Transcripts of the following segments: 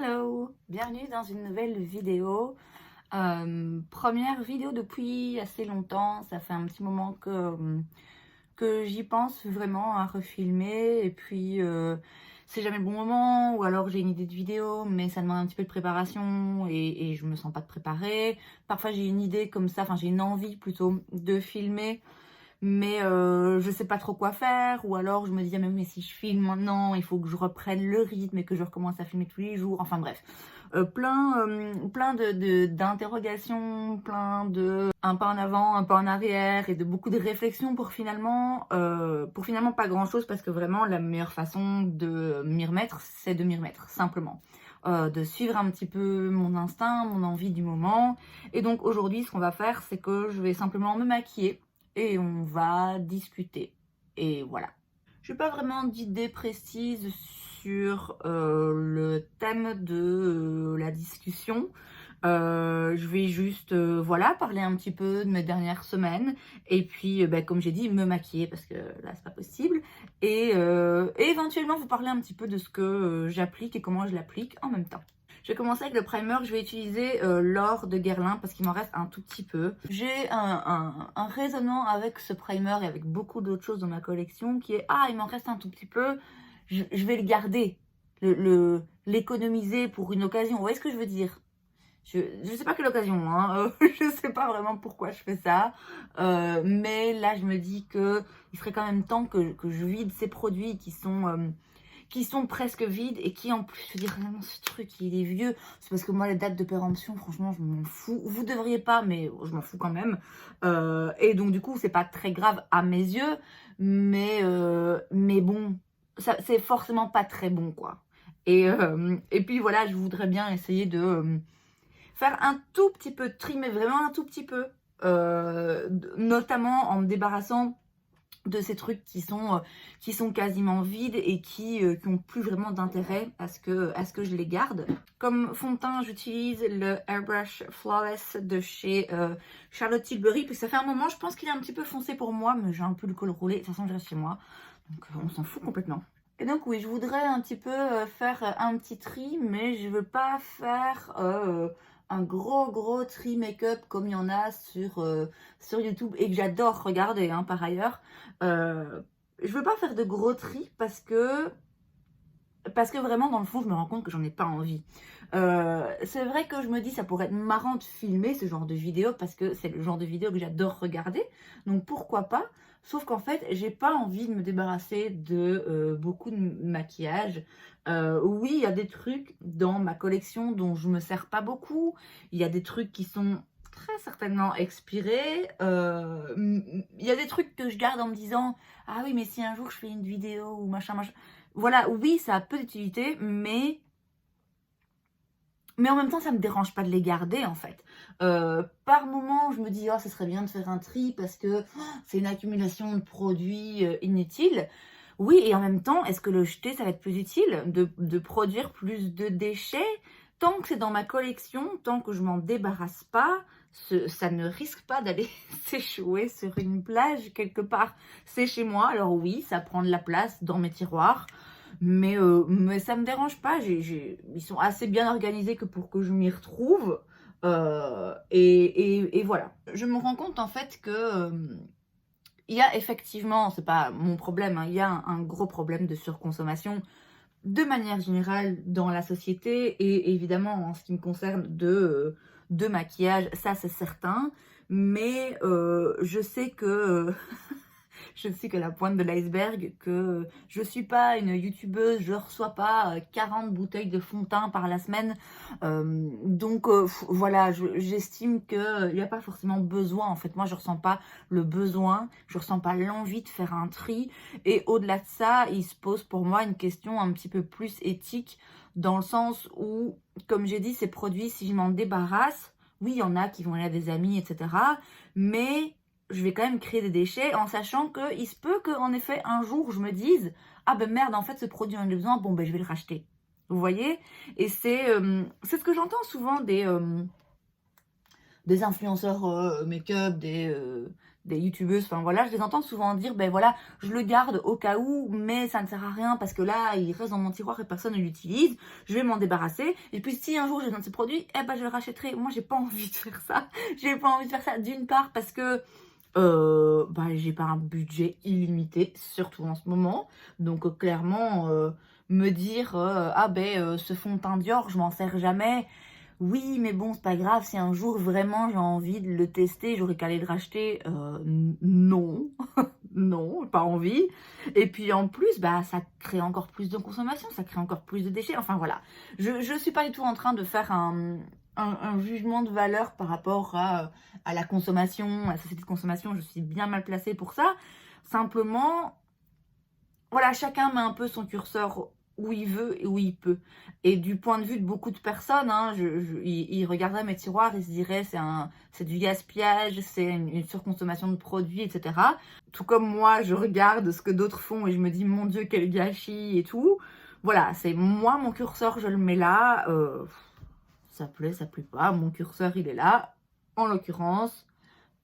Hello, bienvenue dans une nouvelle vidéo. Première vidéo depuis assez longtemps, ça fait un petit moment que j'y pense vraiment à refilmer et puis c'est jamais le bon moment ou alors j'ai une idée de vidéo mais ça demande un petit peu de préparation et je me sens pas de préparer. Parfois j'ai une idée comme ça, enfin j'ai une envie plutôt de filmer mais je sais pas trop quoi faire, ou alors je me dis ah, mais si je filme maintenant il faut que je reprenne le rythme et que je recommence à filmer tous les jours, enfin bref, plein d'interrogations, plein de un pas en avant un pas en arrière et de beaucoup de réflexions pour finalement pas grand chose, parce que vraiment la meilleure façon de m'y remettre c'est de m'y remettre simplement. De suivre un petit peu mon instinct, mon envie du moment. Et donc aujourd'hui ce qu'on va faire c'est que je vais simplement me maquiller et on va discuter. Et voilà. Je n'ai pas vraiment d'idée précise sur le thème de la discussion. Je vais juste voilà, parler un petit peu de mes dernières semaines et puis comme j'ai dit, me maquiller parce que là c'est pas possible, et éventuellement vous parler un petit peu de ce que j'applique et comment je l'applique en même temps. Je vais commencer avec le primer que je vais utiliser, l'or de Guerlain, parce qu'il m'en reste un tout petit peu. J'ai un raisonnement avec ce primer et avec beaucoup d'autres choses dans ma collection qui est il m'en reste un tout petit peu, je vais le garder, l'économiser pour une occasion. Vous voyez ce que je veux dire? Je sais pas quelle occasion, hein, je sais pas vraiment pourquoi je fais ça, mais là je me dis que il serait quand même temps que je vide ces produits qui sont presque vides et qui en plus, je veux dire, vraiment ce truc il est vieux. C'est parce que moi les dates de péremption, franchement je m'en fous. Vous devriez pas, mais je m'en fous quand même. Et donc du coup c'est pas très grave à mes yeux, mais bon, ça c'est forcément pas très bon quoi. Et puis voilà, je voudrais bien essayer de faire un tout petit peu de tri, mais vraiment un tout petit peu, notamment en me débarrassant de ces trucs qui sont quasiment vides et qui ont plus vraiment d'intérêt à ce que je les garde. Comme fond de teint, j'utilise le Airbrush Flawless de chez Charlotte Tilbury, puis ça fait un moment, je pense qu'il est un petit peu foncé pour moi, mais j'ai un peu le col roulé, de toute façon je reste chez moi, donc on s'en fout complètement. Et donc oui, je voudrais un petit peu faire un petit tri, mais je veux pas faire un gros tri make-up comme il y en a sur YouTube et que j'adore regarder hein, par ailleurs. Je veux pas faire de gros tri parce que vraiment dans le fond je me rends compte que j'en ai pas envie. C'est vrai que je me dis ça pourrait être marrant de filmer ce genre de vidéo parce que c'est le genre de vidéo que j'adore regarder, donc pourquoi pas. Sauf qu'en fait j'ai pas envie de me débarrasser de beaucoup de maquillage. Oui, il y a des trucs dans ma collection dont je me sers pas beaucoup, il y a des trucs qui sont très certainement expirés, il y a des trucs que je garde en me disant ah oui mais si un jour je fais une vidéo ou machin. Voilà, oui, ça a peu d'utilité, mais en même temps, ça me dérange pas de les garder, en fait. Par moment, je me dis, oh, ça serait bien de faire un tri parce que c'est une accumulation de produits inutiles. Oui, et en même temps, est-ce que le jeter, ça va être plus utile de produire plus de déchets? Tant que c'est dans ma collection, tant que je m'en débarrasse pas, ça ne risque pas d'aller s'échouer sur une plage quelque part. C'est chez moi, alors oui, ça prend de la place dans mes tiroirs, mais ça me dérange pas. Ils sont assez bien organisés que pour que je m'y retrouve. Et voilà. Je me rends compte en fait que il y a effectivement, c'est pas mon problème, hein, il y a un gros problème de surconsommation de manière générale dans la société et évidemment en ce qui me concerne de maquillage, ça c'est certain. Mais je sais que je ne suis que la pointe de l'iceberg, que je suis pas une youtubeuse, je reçois pas 40 bouteilles de fond de teint par la semaine. Donc voilà, j'estime qu'il n'y a pas forcément besoin. En fait, moi, je ressens pas le besoin, je ressens pas l'envie de faire un tri. Et au-delà de ça, il se pose pour moi une question un petit peu plus éthique, dans le sens où, comme j'ai dit, ces produits, si je m'en débarrasse, oui, il y en a qui vont aller à des amis, etc. Mais je vais quand même créer des déchets en sachant qu'il se peut qu'en effet un jour je me dise ah ben merde, en fait ce produit j'en ai besoin, bon ben je vais le racheter. Vous voyez? Et c'est ce que j'entends souvent des influenceurs make-up, des youtubeuses, enfin voilà, je les entends souvent dire, ben voilà, je le garde au cas où, mais ça ne sert à rien parce que là, il reste dans mon tiroir et personne ne l'utilise, je vais m'en débarrasser, et puis si un jour j'ai besoin de ce produit, eh ben je le rachèterai. Moi, j'ai pas envie de faire ça, j'ai pas envie de faire ça, d'une part parce que bah, j'ai pas un budget illimité, surtout en ce moment, donc clairement, me dire, ah ben ce fond de teint Dior, je m'en sers jamais. Oui, mais bon, c'est pas grave, si un jour vraiment j'ai envie de le tester, j'aurais qu'à aller le racheter. Non, non, pas envie. Et puis en plus, bah, ça crée encore plus de consommation, ça crée encore plus de déchets. Enfin voilà, je suis pas du tout en train de faire un jugement de valeur par rapport à la consommation, à la société de consommation. Je suis bien mal placée pour ça. Simplement, voilà, chacun met un peu son curseur où il veut et où il peut. Et du point de vue de beaucoup de personnes, hein, ils regarderaient mes tiroirs, ils se diraient c'est du gaspillage, c'est une surconsommation de produits, etc. Tout comme moi, je regarde ce que d'autres font et je me dis, mon Dieu, quel gâchis et tout. Voilà, c'est moi, mon curseur, je le mets là. Ça plaît pas. Mon curseur, il est là. En l'occurrence,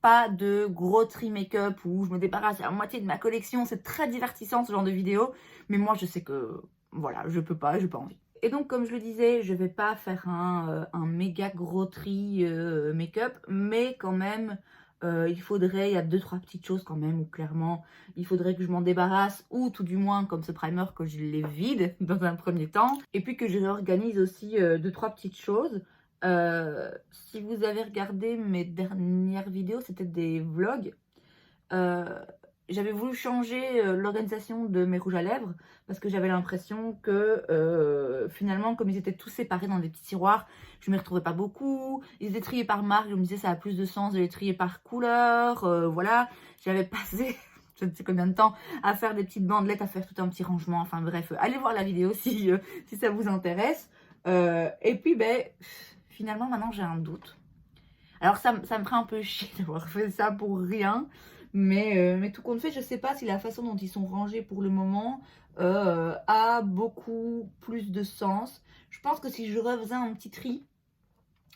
pas de gros tri make-up où je me débarrasse à la moitié de ma collection. C'est très divertissant ce genre de vidéo. Mais moi, je sais que, voilà, je peux pas, j'ai pas envie. Et donc, comme je le disais, je vais pas faire un méga gros tri make-up. Mais quand même, il y a 2-3 petites choses quand même où clairement, il faudrait que je m'en débarrasse. Ou tout du moins, comme ce primer, que je les vide dans un premier temps. Et puis que je réorganise aussi 2-3 petites choses. Si vous avez regardé mes dernières vidéos, c'était des vlogs. Euh, J'avais voulu changer l'organisation de mes rouges à lèvres parce que j'avais l'impression que finalement, comme ils étaient tous séparés dans des petits tiroirs, je ne m'y retrouvais pas beaucoup. Ils étaient triés par marque, je me disais ça a plus de sens de les trier par couleur. Voilà, j'avais passé je ne sais combien de temps à faire des petites bandelettes, à faire tout un petit rangement. Enfin bref, allez voir la vidéo si ça vous intéresse. Et puis, ben, finalement, maintenant, j'ai un doute. Alors, ça me ferait un peu chier d'avoir fait ça pour rien. Mais tout compte fait, je sais pas si la façon dont ils sont rangés pour le moment a beaucoup plus de sens. Je pense que si je refaisais un petit tri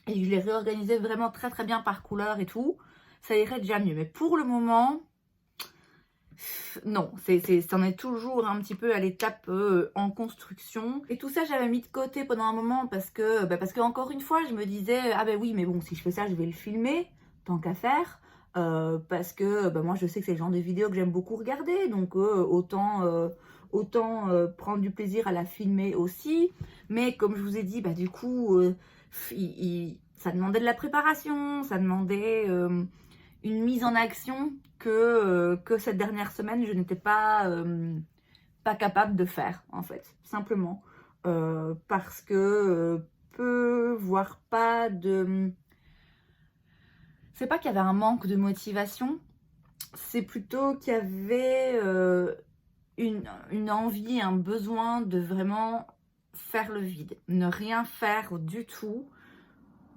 et que je les réorganisais vraiment très très bien par couleur et tout, ça irait déjà mieux. Mais pour le moment, non, c'en est toujours un petit peu à l'étape en construction. Et tout ça, j'avais mis de côté pendant un moment parce que encore une fois, je me disais, ah ben oui, mais bon, si je fais ça, je vais le filmer, tant qu'à faire. Parce que moi, je sais que c'est le genre de vidéo que j'aime beaucoup regarder, donc autant prendre du plaisir à la filmer aussi. Mais comme je vous ai dit, du coup, ça demandait de la préparation, ça demandait une mise en action que cette dernière semaine, je n'étais pas capable de faire, en fait, simplement. Parce que peu, voire pas de... C'est pas qu'il y avait un manque de motivation, c'est plutôt qu'il y avait une envie, un besoin de vraiment faire le vide, ne rien faire du tout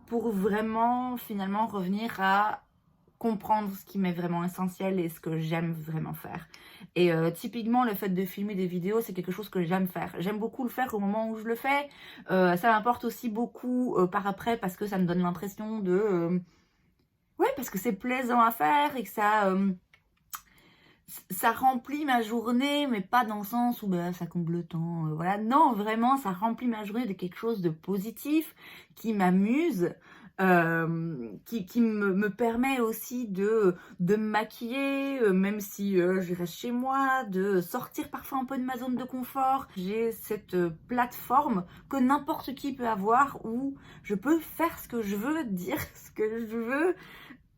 pour vraiment finalement revenir à comprendre ce qui m'est vraiment essentiel et ce que j'aime vraiment faire. Et typiquement, le fait de filmer des vidéos, c'est quelque chose que j'aime faire. J'aime beaucoup le faire au moment où je le fais. Ça m'importe aussi beaucoup par après parce que ça me donne l'impression de... ouais, parce que c'est plaisant à faire et que ça remplit ma journée, mais pas dans le sens où ça comble le temps. Voilà. Non, vraiment, ça remplit ma journée de quelque chose de positif, qui m'amuse, qui me permet aussi de me maquiller, même si je reste chez moi, de sortir parfois un peu de ma zone de confort. J'ai cette plateforme que n'importe qui peut avoir où je peux faire ce que je veux, dire ce que je veux.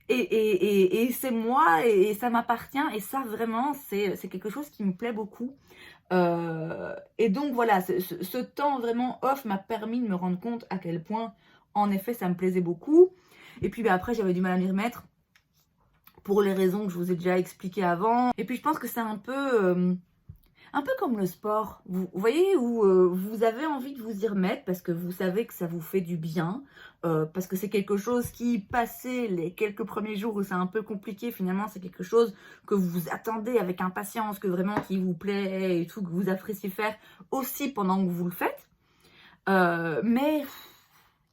Et c'est moi et ça m'appartient et ça vraiment c'est quelque chose qui me plaît beaucoup et donc voilà ce temps vraiment off m'a permis de me rendre compte à quel point en effet ça me plaisait beaucoup et puis après j'avais du mal à m'y remettre pour les raisons que je vous ai déjà expliquées avant et puis je pense que c'est un peu comme le sport, vous voyez, où vous avez envie de vous y remettre parce que vous savez que ça vous fait du bien, parce que c'est quelque chose qui, passé les quelques premiers jours où c'est un peu compliqué, finalement c'est quelque chose que vous attendez avec impatience, que vraiment qui vous plaît et tout, que vous appréciez faire aussi pendant que vous le faites. Mais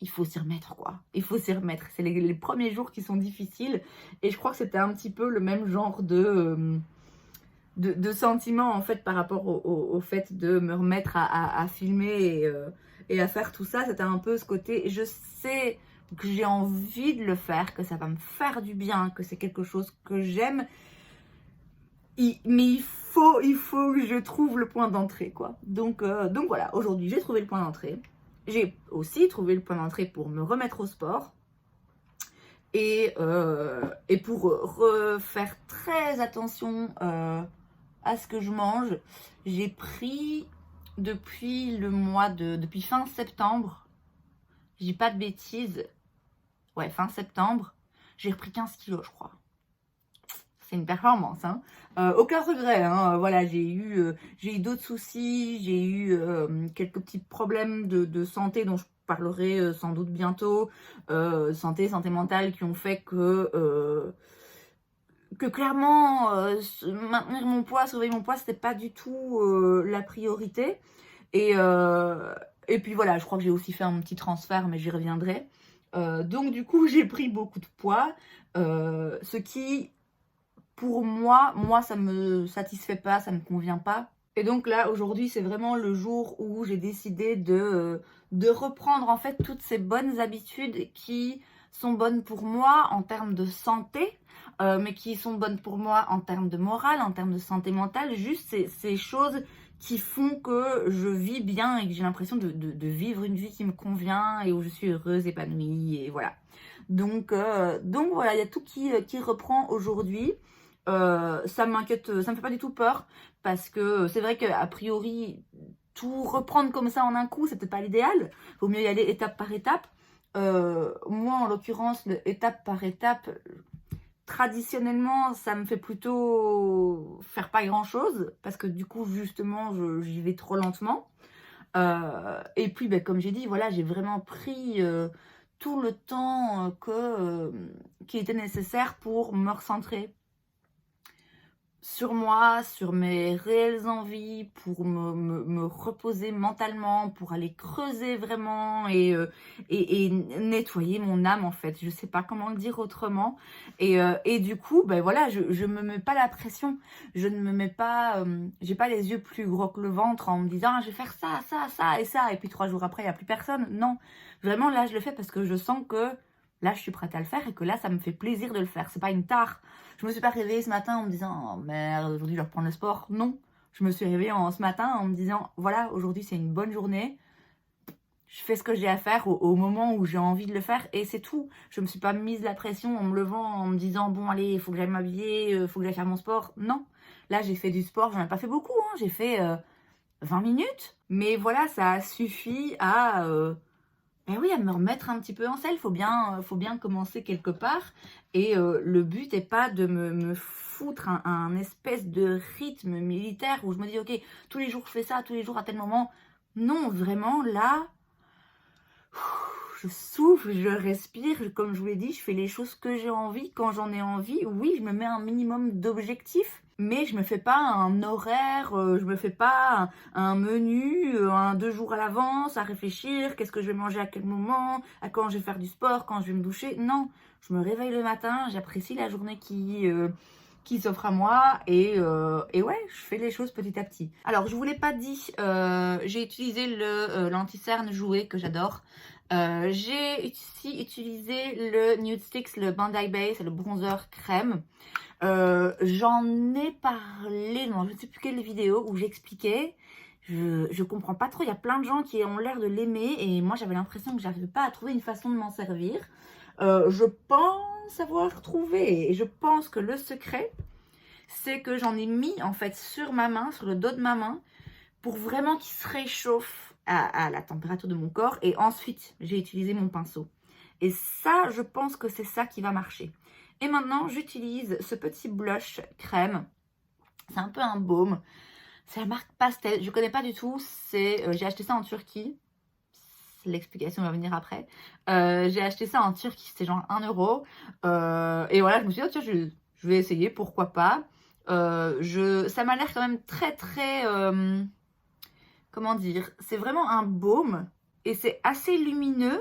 il faut s'y remettre, quoi. Il faut s'y remettre. C'est les premiers jours qui sont difficiles. Et je crois que c'était un petit peu le même genre de sentiment, en fait, par rapport au fait de me remettre à filmer et à faire tout ça. C'était un peu ce côté, je sais que j'ai envie de le faire, que ça va me faire du bien, que c'est quelque chose que j'aime. Mais il faut que je trouve le point d'entrée, quoi. Donc voilà, aujourd'hui, j'ai trouvé le point d'entrée. J'ai aussi trouvé le point d'entrée pour me remettre au sport et pour refaire très attention à ce que je mange. J'ai pris depuis fin septembre, je dis pas de bêtises, ouais, fin septembre, j'ai repris 15 kilos, je crois. C'est une performance, hein. Aucun regret, hein. Voilà, j'ai eu d'autres soucis, j'ai eu quelques petits problèmes de santé dont je parlerai sans doute bientôt, santé mentale, qui ont fait que clairement, maintenir mon poids, sauver mon poids, c'était pas du tout la priorité. Et puis voilà, je crois que j'ai aussi fait un petit transfert, mais j'y reviendrai. Donc du coup, j'ai pris beaucoup de poids, ce qui, pour moi, ça me satisfait pas, ça me convient pas. Et donc là, aujourd'hui, c'est vraiment le jour où j'ai décidé de reprendre en fait toutes ces bonnes habitudes qui sont bonnes pour moi en termes de santé, mais qui sont bonnes pour moi en termes de morale, en termes de santé mentale, juste ces choses qui font que je vis bien et que j'ai l'impression de vivre une vie qui me convient et où je suis heureuse, épanouie, et voilà. Donc voilà, il y a tout qui reprend aujourd'hui. Ça m'inquiète, ça me fait pas du tout peur, parce que c'est vrai qu'a priori, tout reprendre comme ça en un coup, c'est peut-être pas l'idéal. Vaut mieux y aller étape par étape. Moi, en l'occurrence, le étape par étape, traditionnellement, ça me fait plutôt faire pas grand-chose, parce que du coup, justement, j'y vais trop lentement. Et puis, ben, comme j'ai dit, voilà, j'ai vraiment pris tout le temps qui était nécessaire pour me recentrer sur moi, sur mes réelles envies, pour me reposer mentalement, pour aller creuser vraiment et nettoyer mon âme, en fait. Je sais pas comment le dire autrement. Et du coup, ben voilà, je me mets pas la pression. Je ne me mets pas, j'ai pas les yeux plus gros que le ventre en me disant ah, je vais faire ça, ça, ça et ça. Et puis 3 jours après, il n'y a plus personne. Non, vraiment là, je le fais parce que je sens que là, je suis prête à le faire et que là, ça me fait plaisir de le faire. C'est pas une tare. Je me suis pas réveillée ce matin en me disant « Oh merde, aujourd'hui je vais reprendre le sport ». Non, je me suis réveillée ce matin en me disant « Voilà, aujourd'hui c'est une bonne journée. Je fais ce que j'ai à faire au moment où j'ai envie de le faire et c'est tout. » Je me suis pas mise la pression en me levant, en me disant « Bon allez, il faut que j'aille m'habiller, il faut que j'aille faire mon sport ». Non, là j'ai fait du sport, j'en ai pas fait beaucoup, hein. J'ai fait 20 minutes. Mais voilà, ça a suffi à... ben oui, à me remettre un petit peu en selle, faut bien commencer quelque part. Et le but n'est pas de me foutre un espèce de rythme militaire où je me dis, ok, tous les jours je fais ça, tous les jours à tel moment. Non, vraiment, là, je souffle, je respire, comme je vous l'ai dit, je fais les choses que j'ai envie, quand j'en ai envie. Oui, je me mets un minimum d'objectifs, mais je me fais pas un horaire, je me fais pas un menu, 2 jours à l'avance, à réfléchir, qu'est-ce que je vais manger à quel moment, à quand je vais faire du sport, quand je vais me doucher. Non, je me réveille le matin, j'apprécie la journée qui s'offre à moi et ouais, je fais les choses petit à petit. Alors, je vous l'ai pas dit, j'ai utilisé l'anti-cerne jouet que j'adore. J'ai aussi utilisé le Nude Sticks, le Bondi Base, le bronzer crème. J'en ai parlé dans je ne sais plus quelle vidéo où j'expliquais. Je comprends pas trop, il y a plein de gens qui ont l'air de l'aimer et moi j'avais l'impression que j'arrivais pas à trouver une façon de m'en servir. Je pense avoir trouvé et je pense que le secret, c'est que j'en ai mis en fait sur ma main, sur le dos de ma main, pour vraiment qu'il se réchauffe à la température de mon corps. Et ensuite, j'ai utilisé mon pinceau. Et ça, je pense que c'est ça qui va marcher. Et maintenant, j'utilise ce petit blush crème. C'est un peu un baume. C'est la marque Pastel. Je ne connais pas du tout. J'ai acheté ça en Turquie. L'explication va venir après. J'ai acheté ça en Turquie. C'était genre 1 euro. Et voilà, je me suis dit, oh, tiens, je vais essayer. Pourquoi pas. Ça m'a l'air quand même très, très... comment dire, c'est vraiment un baume et c'est assez lumineux,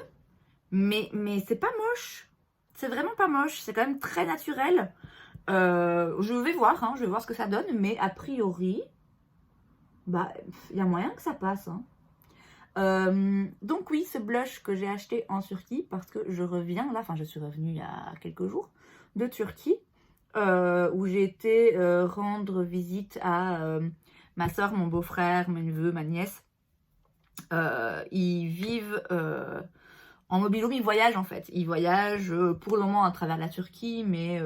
mais c'est pas moche. C'est vraiment pas moche. C'est quand même très naturel. Je vais voir, hein, je vais voir ce que ça donne. Mais a priori, bah, il y a moyen que ça passe. Hein. Donc oui, ce blush que j'ai acheté en Turquie, parce que je reviens là, enfin je suis revenue il y a quelques jours de Turquie, où j'ai été rendre visite à ma soeur, mon beau-frère, mes neveux, ma nièce. Ils vivent en mobil-home, ils voyagent en fait. Ils voyagent pour le moment à travers la Turquie, mais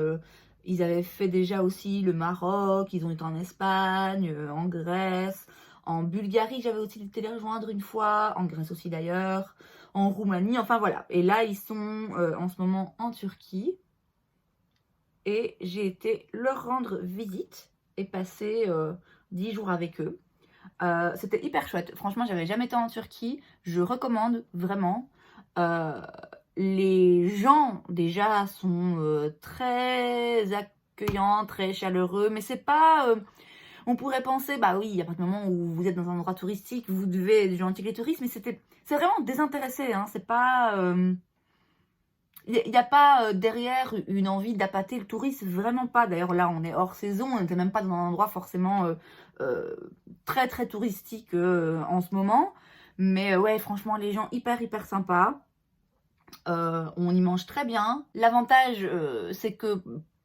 ils avaient fait déjà aussi le Maroc, ils ont été en Espagne, en Grèce, en Bulgarie, j'avais aussi été les rejoindre une fois, en Grèce aussi d'ailleurs, en Roumanie, enfin voilà. Et là, ils sont en ce moment en Turquie. Et j'ai été leur rendre visite et passer 10 jours avec eux. C'était hyper chouette. Franchement, j'avais jamais été en Turquie. Je recommande vraiment. Les gens déjà sont très accueillants, très chaleureux, mais c'est pas. On pourrait penser, bah oui, il y a pas de moment où vous êtes dans un endroit touristique, vous devez être gentil avec les touristes, mais c'est vraiment désintéressé. Hein, c'est pas. Il n'y a pas derrière une envie d'appâter le touriste, vraiment pas. D'ailleurs, là, on est hors saison, on n'était même pas dans un endroit forcément euh, très très touristique en ce moment. Mais ouais, franchement, les gens hyper sympas. On y mange très bien. L'avantage, c'est que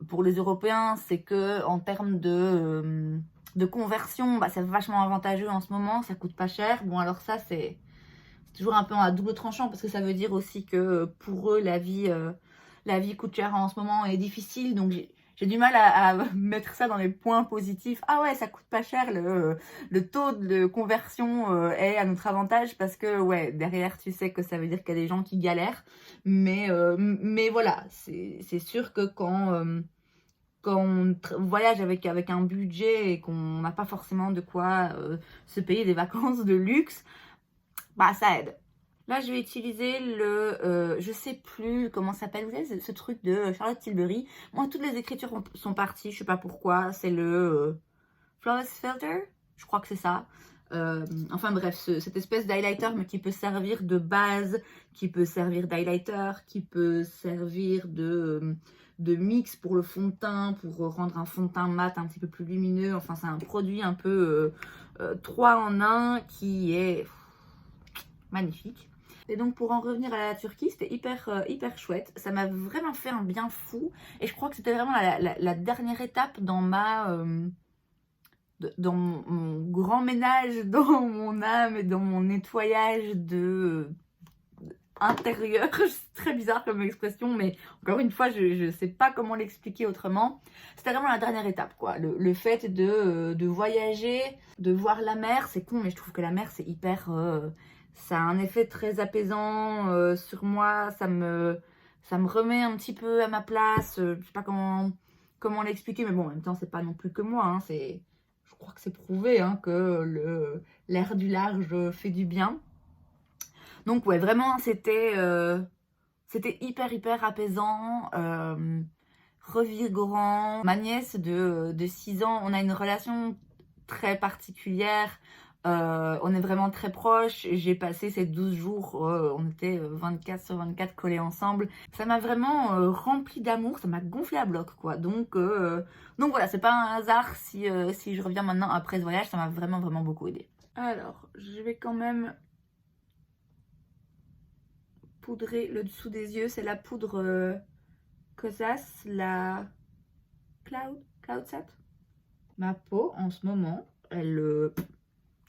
pour les Européens, c'est que en termes de conversion, bah, c'est vachement avantageux en ce moment. Ça coûte pas cher. Bon, alors ça, c'est toujours un peu à double tranchant parce que ça veut dire aussi que pour eux, la vie coûte cher en ce moment et est difficile. Donc, j'ai du mal à mettre ça dans les points positifs. Ah ouais, ça coûte pas cher, le taux de conversion est à notre avantage parce que, ouais, derrière, tu sais que ça veut dire qu'il y a des gens qui galèrent. Mais voilà, c'est sûr que quand on voyage avec un budget et qu'on n'a pas forcément de quoi se payer des vacances de luxe, bah ça aide. Là, je vais utiliser je sais plus comment ça s'appelle, vous savez, ce truc de Charlotte Tilbury. Moi, toutes les écritures sont parties, je sais pas pourquoi. C'est le Flawless Filter, je crois que c'est ça. Enfin bref, cette espèce d'highlighter, mais qui peut servir de base, qui peut servir d'highlighter, qui peut servir de mix pour le fond de teint, pour rendre un fond de teint mat un petit peu plus lumineux. Enfin, c'est un produit un peu 3 en 1 qui est magnifique. Et donc pour en revenir à la Turquie, c'était hyper chouette. Ça m'a vraiment fait un bien fou. Et je crois que c'était vraiment la dernière étape dans dans mon grand ménage, dans mon âme et dans mon nettoyage intérieur. C'est très bizarre comme expression, mais encore une fois, je sais pas comment l'expliquer autrement. C'était vraiment la dernière étape, quoi. Le fait de voyager, de voir la mer, c'est con, mais je trouve que la mer, c'est hyper... ça a un effet très apaisant sur moi, ça me remet un petit peu à ma place, je sais pas comment l'expliquer, mais bon, en même temps, c'est pas non plus que moi, hein, je crois que c'est prouvé hein, que l'air du large fait du bien. Donc ouais, vraiment, c'était hyper apaisant, revigorant. Ma nièce de 6 ans, on a une relation très particulière. On est vraiment très proches. J'ai passé ces 12 jours, on était 24/24 collés ensemble. Ça m'a vraiment rempli d'amour, ça m'a gonflé à bloc, quoi. Donc voilà, c'est pas un hasard si je reviens maintenant après ce voyage, ça m'a vraiment beaucoup aidé. Alors, je vais quand même poudrer le dessous des yeux. C'est la poudre Kosas, la Cloudsat. Ma peau, en ce moment, je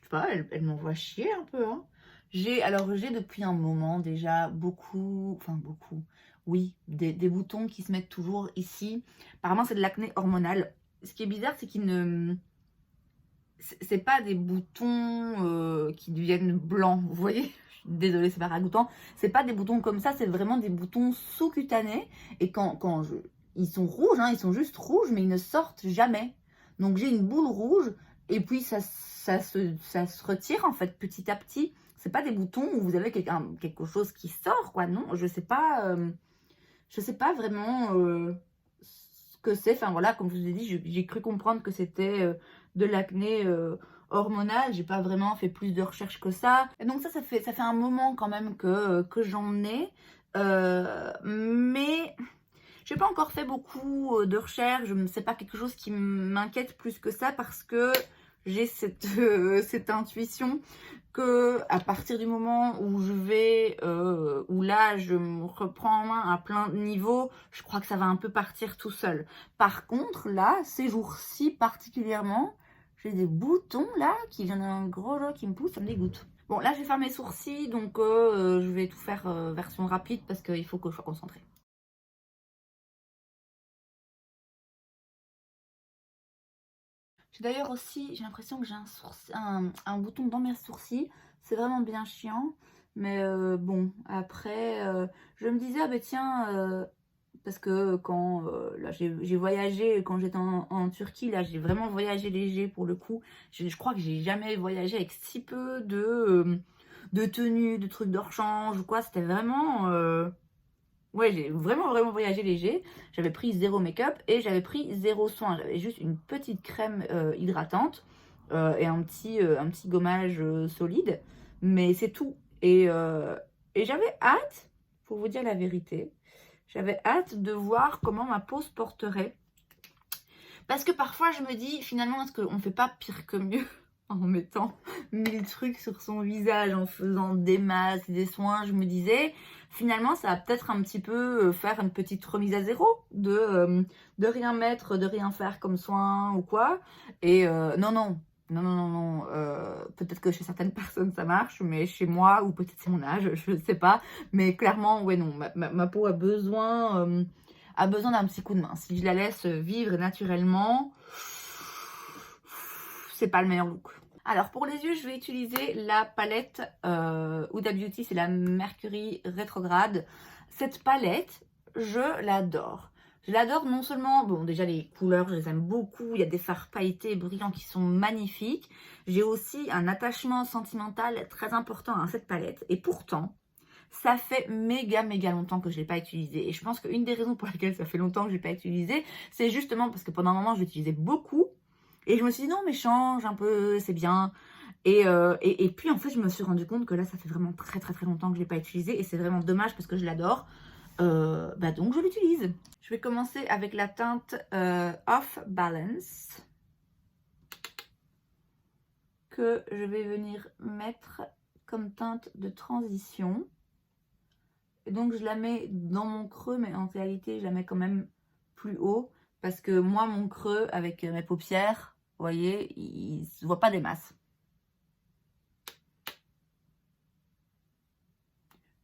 sais pas, elle m'envoie chier un peu. Hein. J'ai depuis un moment déjà beaucoup, oui, des boutons qui se mettent toujours ici. Apparemment, c'est de l'acné hormonal. Ce qui est bizarre, c'est qu'ils ne... C'est pas des boutons qui deviennent blancs, vous voyez. Désolée, c'est pas ragoûtant. C'est pas des boutons comme ça, c'est vraiment des boutons sous-cutanés. Et ils sont rouges, hein, ils sont juste rouges, mais ils ne sortent jamais. Donc j'ai une boule rouge, et puis ça se retire en fait petit à petit. C'est pas des boutons où vous avez quelque chose qui sort, quoi. Non, je sais pas vraiment ce que c'est. Enfin voilà, comme je vous ai dit, j'ai cru comprendre que c'était de l'acné hormonal. J'ai pas vraiment fait plus de recherches que ça. Et donc ça fait un moment quand même que j'en ai. Mais j'ai pas encore fait beaucoup de recherches, c'est pas quelque chose qui m'inquiète plus que ça parce que j'ai cette intuition que à partir du moment où où là je me reprends en main à plein niveau, je crois que ça va un peu partir tout seul. Par contre, là, ces jours-ci particulièrement, j'ai des boutons là, j'en ai un gros là qui me pousse, ça me dégoûte. Bon, là, je vais faire mes sourcils, donc je vais tout faire version rapide parce qu'il faut que je sois concentrée. J'ai d'ailleurs aussi, j'ai l'impression que j'ai un bouton dans mes sourcils. C'est vraiment bien chiant. Mais bon, après, je me disais, ah ben tiens, parce que quand là j'ai voyagé, quand j'étais en Turquie, là j'ai vraiment voyagé léger pour le coup. Je crois que j'ai jamais voyagé avec si peu de tenues, de trucs de rechange ou quoi. C'était vraiment... ouais, j'ai vraiment voyagé léger. J'avais pris zéro make-up et j'avais pris zéro soin. J'avais juste une petite crème hydratante et un petit gommage solide. Mais c'est tout. Et j'avais hâte, pour vous dire la vérité, j'avais hâte de voir comment ma peau se porterait. Parce que parfois, je me dis, finalement, est-ce qu'on ne fait pas pire que mieux en mettant 1000 trucs sur son visage, en faisant des masques, des soins? Je me disais, finalement, ça va peut-être un petit peu faire une petite remise à zéro de rien mettre, de rien faire comme soin ou quoi. Et non. Peut-être que chez certaines personnes ça marche, mais chez moi, ou peut-être c'est mon âge, je ne sais pas. Mais clairement, ouais, non, ma peau a besoin d'un petit coup de main. Si je la laisse vivre naturellement, c'est pas le meilleur look. Alors pour les yeux, je vais utiliser la palette Huda Beauty, c'est la Mercury Rétrograde. Cette palette, je l'adore. Je l'adore non seulement, bon déjà les couleurs, je les aime beaucoup, il y a des fards pailletés brillants qui sont magnifiques. J'ai aussi un attachement sentimental très important à cette palette et pourtant, ça fait méga longtemps que je ne l'ai pas utilisée. Et je pense qu'une des raisons pour lesquelles ça fait longtemps que je ne l'ai pas utilisée, c'est justement parce que pendant un moment, je l'utilisais beaucoup. Et je me suis dit, non, mais change un peu, c'est bien. Et puis, en fait, je me suis rendu compte que là, ça fait vraiment très longtemps que je ne l'ai pas utilisée. Et c'est vraiment dommage parce que je l'adore. Donc, je l'utilise. Je vais commencer avec la teinte Off Balance. Que je vais venir mettre comme teinte de transition. Et donc, je la mets dans mon creux, mais en réalité, je la mets quand même plus haut. Parce que moi, mon creux, avec mes paupières, vous voyez, il ne se voit pas des masses.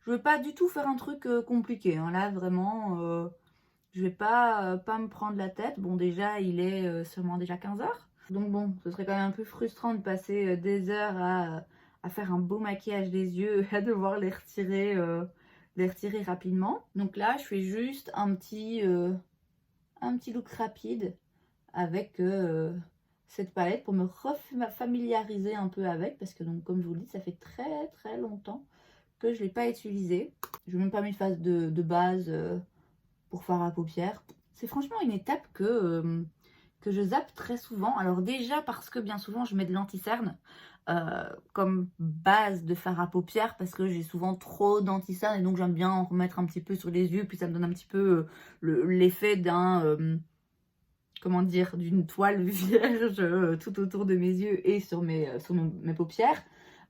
Je ne vais pas du tout faire un truc compliqué. Hein. Là, vraiment, je ne vais pas me prendre la tête. Bon, déjà, il est sûrement déjà 15 h. Donc bon, ce serait quand même un peu frustrant de passer des heures à faire un beau maquillage des yeux et à devoir les retirer rapidement. Donc là, je fais juste un petit look rapide avec cette palette pour me familiariser un peu avec. Parce que donc, comme je vous le dis, ça fait très longtemps que je ne l'ai pas utilisé. Je n'ai même pas mis de phase de base pour fard à paupières. C'est franchement une étape que je zappe très souvent. Alors déjà parce que bien souvent je mets de l'anti-cerne comme base de fard à paupières parce que j'ai souvent trop d'anti-cerne et donc j'aime bien en remettre un petit peu sur les yeux, puis ça me donne un petit peu l'effet comment dire, d'une toile vierge tout autour de mes yeux et sur mes paupières.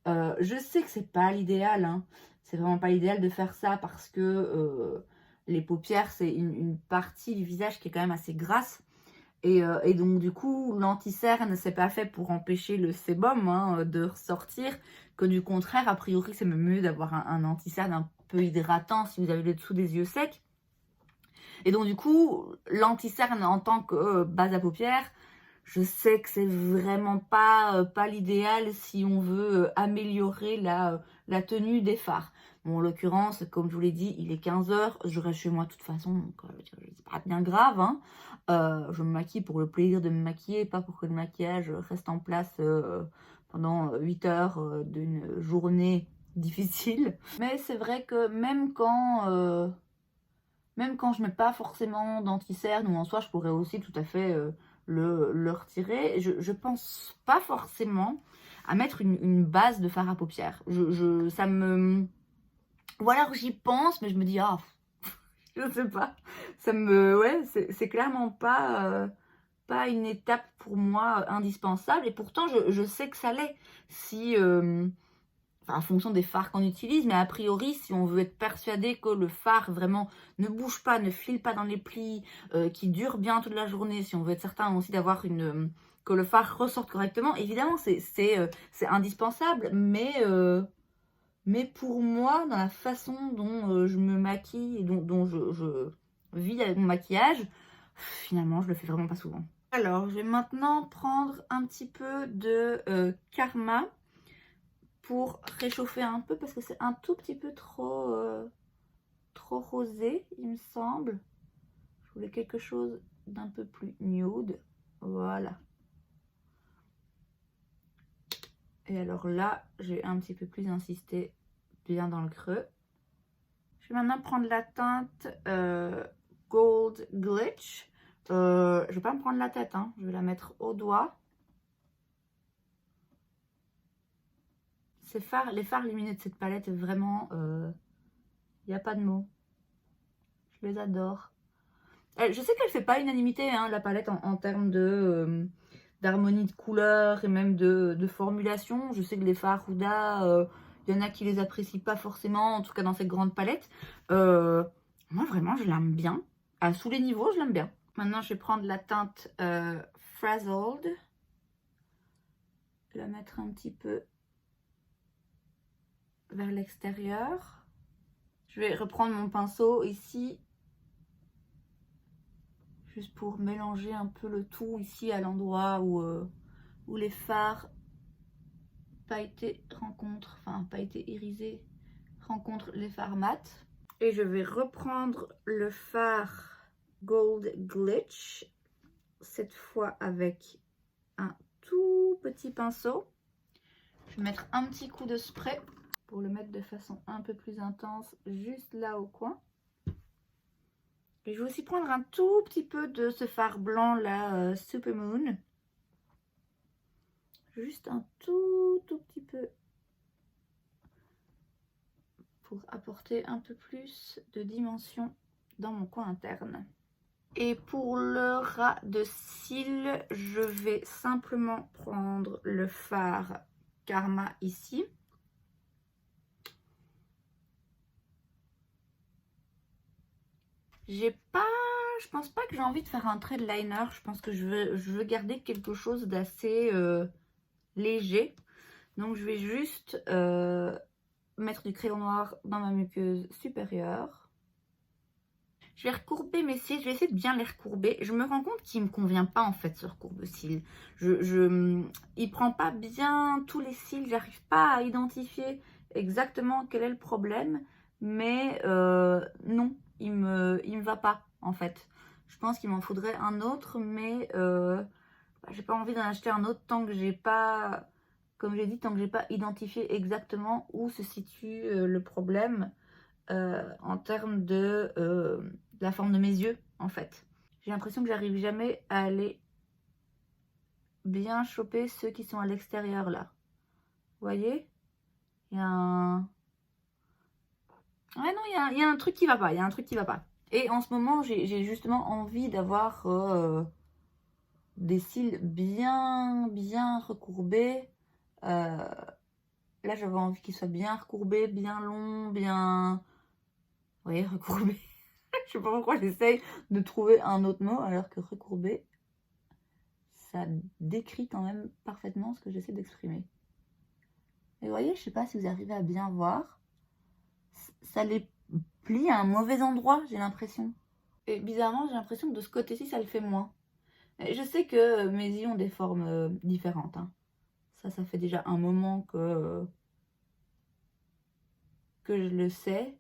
Je sais que c'est pas l'idéal, hein. C'est vraiment pas l'idéal de faire ça parce que les paupières c'est une partie du visage qui est quand même assez grasse. Et donc du coup, l'anti-cerne, c'est pas fait pour empêcher le sébum hein, de ressortir, que du contraire, a priori, c'est même mieux d'avoir un anti-cerne un peu hydratant si vous avez le dessous des yeux secs. Et donc du coup, l'anti-cerne en tant que base à paupières, je sais que c'est vraiment pas l'idéal si on veut améliorer la tenue des fards. Bon, en l'occurrence, comme je vous l'ai dit, il est 15 h, je reste chez moi de toute façon, donc c'est pas bien grave. Hein. Je me maquille pour le plaisir de me maquiller, pas pour que le maquillage reste en place pendant 8 heures d'une journée difficile. Mais c'est vrai que même quand je mets pas forcément d'anti-cerne ou en soi, je pourrais aussi tout à fait le retirer. Je pense pas forcément à mettre une base de fard à paupières. Ou alors j'y pense, mais je me dis, ah, je sais pas. Ça me, ouais, c'est clairement pas une étape pour moi indispensable. Et pourtant, je sais que ça l'est. Si, enfin, en fonction des phares qu'on utilise, mais a priori, si on veut être persuadé que le phare vraiment ne bouge pas, ne file pas dans les plis, qui dure bien toute la journée, si on veut être certain aussi d'avoir que le phare ressorte correctement, évidemment, c'est indispensable, mais pour moi, dans la façon dont je me maquille et dont je vis avec mon maquillage, finalement, je le fais vraiment pas souvent. Alors, je vais maintenant prendre un petit peu de Karma pour réchauffer un peu parce que c'est un tout petit peu trop rosé, il me semble. Je voulais quelque chose d'un peu plus nude. Voilà. Et alors là, j'ai un petit peu plus insisté bien dans le creux. Je vais maintenant prendre la teinte Gold Glitch. Je vais pas me prendre la tête, hein. Je vais la mettre au doigt. Les fards lumineux de cette palette, vraiment, il n'y a pas de mots. Je les adore. Je sais qu'elle fait pas unanimité, hein, la palette, en termes d'harmonie de couleurs et même de formulation. Je sais que les fards Huda, il y en a qui les apprécient pas forcément, en tout cas dans cette grande palette. Moi, vraiment, je l'aime bien. À tous les niveaux, je l'aime bien. Maintenant, je vais prendre la teinte Frazzled. La mettre un petit peu vers l'extérieur. Je vais reprendre mon pinceau ici, juste pour mélanger un peu le tout ici à l'endroit où les fards pailletés rencontrent, enfin pailletés irisés rencontrent les fards mat. Et je vais reprendre le fard Gold Glitch, cette fois avec un tout petit pinceau. Je vais mettre un petit coup de spray pour le mettre de façon un peu plus intense, juste là au coin. Et je vais aussi prendre un tout petit peu de ce fard blanc là, Supermoon. Juste un tout petit peu. Pour apporter un peu plus de dimension dans mon coin interne. Et pour le ras de cils, je vais simplement prendre le fard Karma ici. Je pense pas que j'ai envie de faire un trait de liner. Je pense que je veux garder quelque chose d'assez léger. Donc je vais juste mettre du crayon noir dans ma muqueuse supérieure. Je vais recourber mes cils, je vais essayer de bien les recourber. Je me rends compte qu'il ne me convient pas en fait ce recourbe-cils. Il prend pas bien tous les cils, j'arrive pas à identifier exactement quel est le problème. Mais non, il me va pas en fait. Je pense qu'il m'en faudrait un autre, mais j'ai pas envie d'en acheter un autre tant que j'ai pas, comme j'ai dit, tant que j'ai pas identifié exactement où se situe le problème en termes de la forme de mes yeux en fait. J'ai l'impression que j'arrive jamais à aller bien choper ceux qui sont à l'extérieur là. Vous voyez? Il y a un... Ouais non, il y a un truc qui va pas, il y a un truc qui va pas. Et en ce moment, j'ai justement envie d'avoir des cils bien recourbés. Là, j'avais envie qu'ils soient bien recourbés, bien longs, bien... Vous voyez, recourbés. Je sais pas pourquoi j'essaye de trouver un autre mot, alors que recourbé, ça décrit quand même parfaitement ce que j'essaie d'exprimer. Et vous voyez, je sais pas si vous arrivez à bien voir. Ça les plie à un mauvais endroit, j'ai l'impression. Et bizarrement, j'ai l'impression que de ce côté-ci, ça le fait moins. Et je sais que mes yeux ont des formes différentes. Hein. Ça fait déjà un moment que je le sais.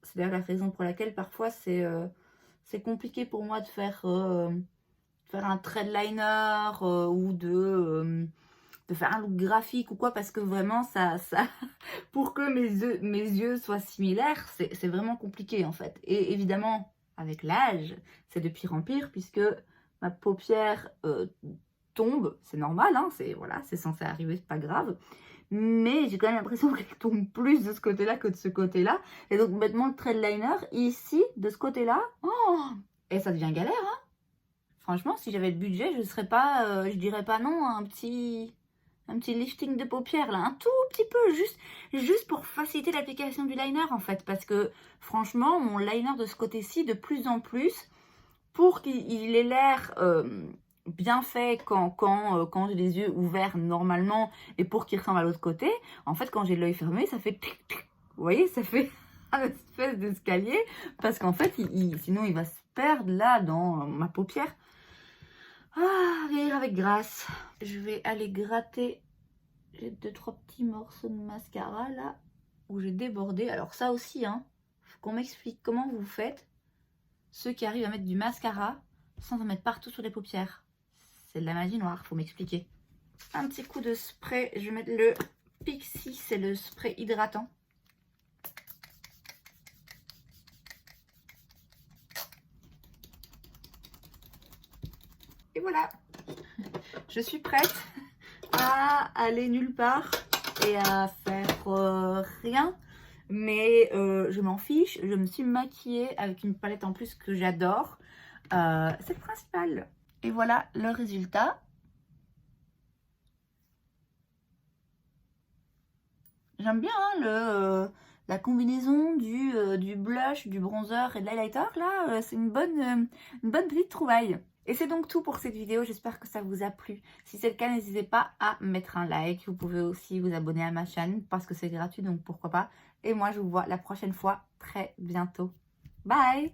C'est d'ailleurs la raison pour laquelle parfois c'est compliqué pour moi de faire un trait de liner ou de faire un look graphique ou quoi, parce que vraiment ça pour que mes yeux soient similaires, c'est vraiment compliqué en fait. Et évidemment, avec l'âge, c'est de pire en pire puisque ma paupière tombe, c'est normal, hein, voilà, c'est censé arriver, c'est pas grave. mais j'ai quand même l'impression qu'elle tombe plus de ce côté-là que de ce côté-là. Et donc mettre mon trait de liner ici, de ce côté-là, oh, et ça devient galère, hein. Franchement, si j'avais le budget, je dirais pas non à un petit lifting de paupières là, un tout petit peu, juste pour faciliter l'application du liner en fait, parce que franchement, mon liner de ce côté-ci, de plus en plus, pour qu'il ait l'air bien fait quand j'ai les yeux ouverts normalement et pour qu'il ressemble à l'autre côté, en fait, quand j'ai l'œil fermé, ça fait tic, tic. Vous voyez, ça fait une espèce d'escalier parce qu'en fait, sinon il va se perdre là dans ma paupière. Ah, rire avec grâce. Je vais aller gratter. J'ai 2-3 petits morceaux de mascara là où j'ai débordé. Alors ça aussi, hein, faut qu'on m'explique comment vous faites. Ceux qui arrivent à mettre du mascara sans en mettre partout sur les paupières. C'est de la magie noire, faut m'expliquer. Un petit coup de spray. Je vais mettre le Pixi, c'est le spray hydratant. Et voilà, je suis prête à aller nulle part et à faire rien. Mais je m'en fiche, je me suis maquillée avec une palette en plus que j'adore. C'est le principal. Et voilà le résultat. J'aime bien hein, la combinaison du blush, du bronzer et de l'highlighter. Là, c'est une bonne petite trouvaille. Et c'est donc tout pour cette vidéo, j'espère que ça vous a plu. Si c'est le cas, n'hésitez pas à mettre un like. Vous pouvez aussi vous abonner à ma chaîne parce que c'est gratuit, donc pourquoi pas. Et moi, je vous vois la prochaine fois très bientôt. Bye!